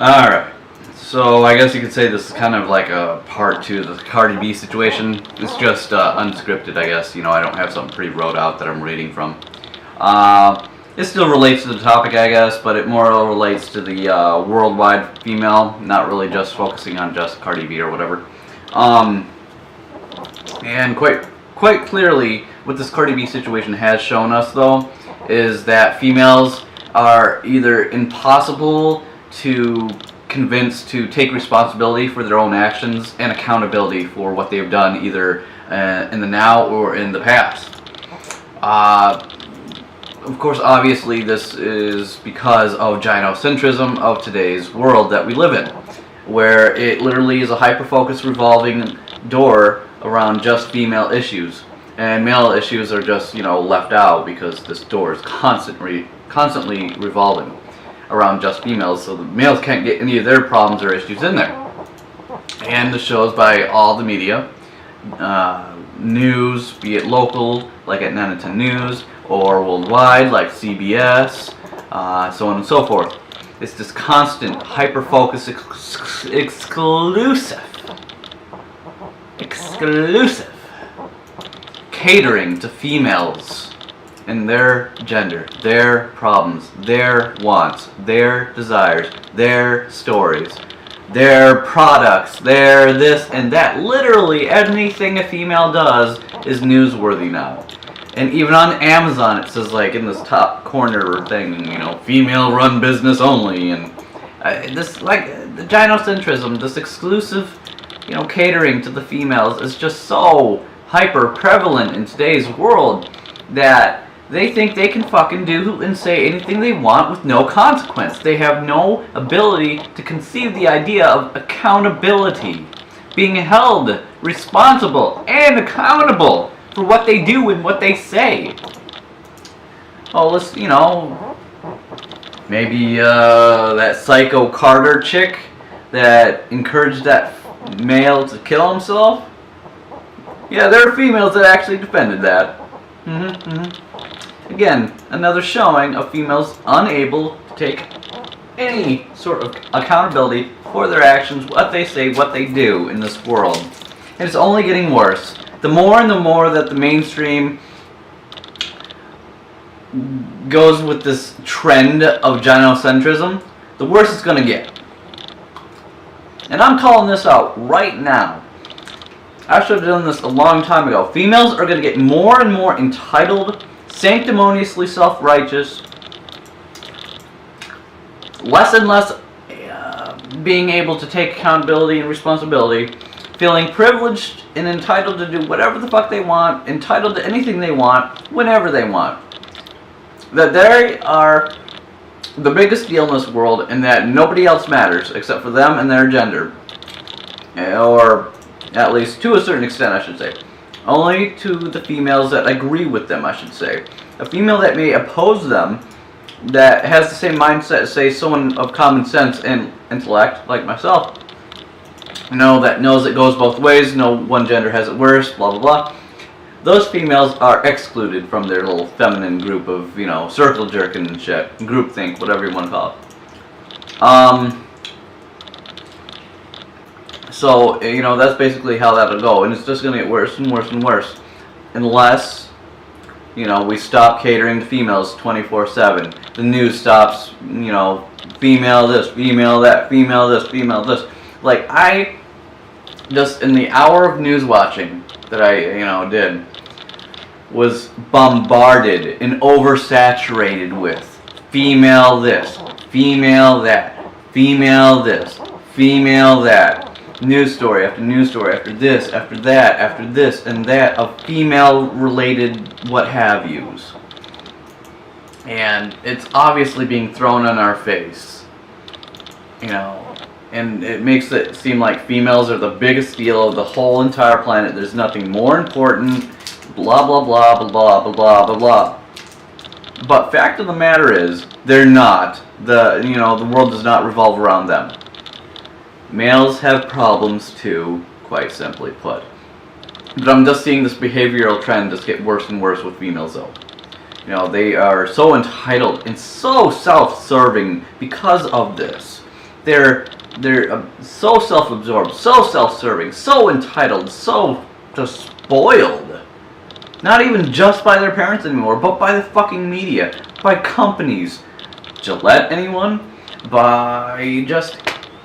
Alright, so I guess you could say this is kind of like a part two of the Cardi B situation. It's just unscripted, I guess. You know, I don't have something pre-wrote out that I'm reading from. It still relates to the topic, I guess, but it more relates to the worldwide female, not really just focusing on just Cardi B or whatever. And quite clearly, what this Cardi B situation has shown us, though, is that females are either impossible to convince to take responsibility for their own actions and accountability for what they've done, either in the now or in the past. Of course, obviously, this is because of gynocentrism of today's world that we live in, where it literally is a hyper-focused revolving door around just female issues, and male issues are just, you know, left out because this door is constantly revolving around just females, so the males can't get any of their problems or issues in there. And this shows by all the media, news, be it local, like at 9 and 10 News, or worldwide, like CBS, so on and so forth. It's this constant, hyper-focused, exclusive catering to females and their gender, their problems, their wants, their desires, their stories, their products, their this and that. Literally anything a female does is newsworthy now. And even on Amazon, it says, like, in this top corner thing, you know, female-run business only, and this, like, the gynocentrism, this exclusive, you know, catering to the females is just so hyper-prevalent in today's world that they think they can fucking do and say anything they want with no consequence. They have no ability to conceive the idea of accountability, being held responsible and accountable for what they do and what they say. Oh, let's, you know, maybe that psycho Carter chick that encouraged that male to kill himself. Yeah, there are females that actually defended that. Again, another showing of females unable to take any sort of accountability for their actions, what they say, what they do in this world. And it's only getting worse. The more and the more that the mainstream goes with this trend of gynocentrism, the worse it's going to get. And I'm calling this out right now. I should have done this a long time ago. Females are going to get more and more entitled, sanctimoniously self-righteous, less and less being able to take accountability and responsibility, feeling privileged and entitled to do whatever the fuck they want, entitled to anything they want, whenever they want. That they are the biggest deal in this world, and that nobody else matters except for them and their gender. Or at least to a certain extent, I should say. Only to the females that agree with them, I should say. A female that may oppose them, that has the same mindset as, say, someone of common sense and intellect, like myself, that knows it goes both ways, no one gender has it worse, blah blah blah. Those females are excluded from their little feminine group of, you know, circle jerking and shit, groupthink, whatever you want to call it. So, you know, that's basically how that'll go, and it's just going to get worse and worse and worse, unless, you know, we stop catering to females 24/7. The news stops, you know, female this, female that, female this, female this. Like, I just, in the hour of news watching that I, you know, did, was bombarded and oversaturated with female this, female that, female this, female that. News story after news story after this, after that, after this and that of female-related what-have-yous. And it's obviously being thrown on our face, you know, and it makes it seem like females are the biggest deal of the whole entire planet. There's nothing more important, blah, blah, blah, blah, blah, blah, blah, blah, blah. But fact of the matter is, they're not. The world does not revolve around them. Males have problems too, quite simply put. But I'm just seeing this behavioral trend just get worse and worse with females, though. You know, they are so entitled and so self-serving because of this. They're so self-absorbed, so self-serving, so entitled, so just spoiled. Not even just by their parents anymore, but by the fucking media, by companies. Gillette, anyone? By just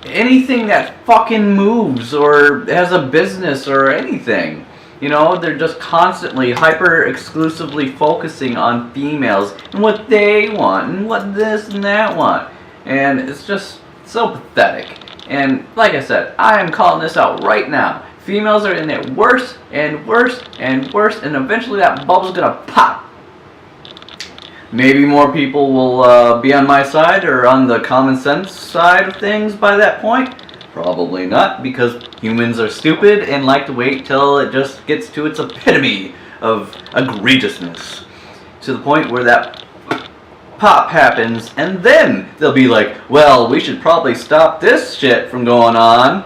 anything that fucking moves or has a business or anything. You know, they're just constantly hyper-exclusively focusing on females and what they want and what this and that want. And it's just so pathetic. And like I said, I am calling this out right now. Females are in it worse and worse and worse, and eventually that bubble's gonna pop. Maybe more people will be on my side or on the common sense side of things by that point. Probably not, because humans are stupid and like to wait till it just gets to its epitome of egregiousness. To the point where that pop happens, and then they'll be like, well, we should probably stop this shit from going on.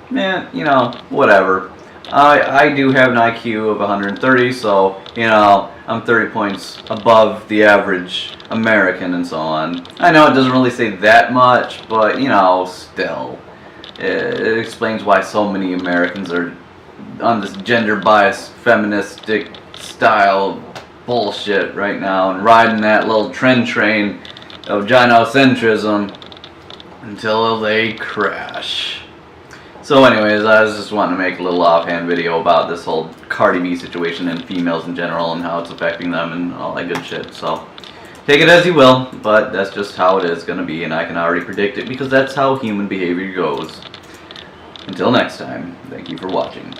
Man, you know, whatever. I do have an IQ of 130, so, you know, I'm 30 points above the average American and so on. I know it doesn't really say that much, but, you know, still. It explains why so many Americans are on this gender-biased, feministic style bullshit right now and riding that little trend train of Gynocentrism until they crash. So anyways, I was just wanting to make a little offhand video about this whole Cardi B situation and females in general and how it's affecting them and all that good shit. So take it as you will, but that's just how it is going to be, and I can already predict it because that's how human behavior goes. Until next time, thank you for watching.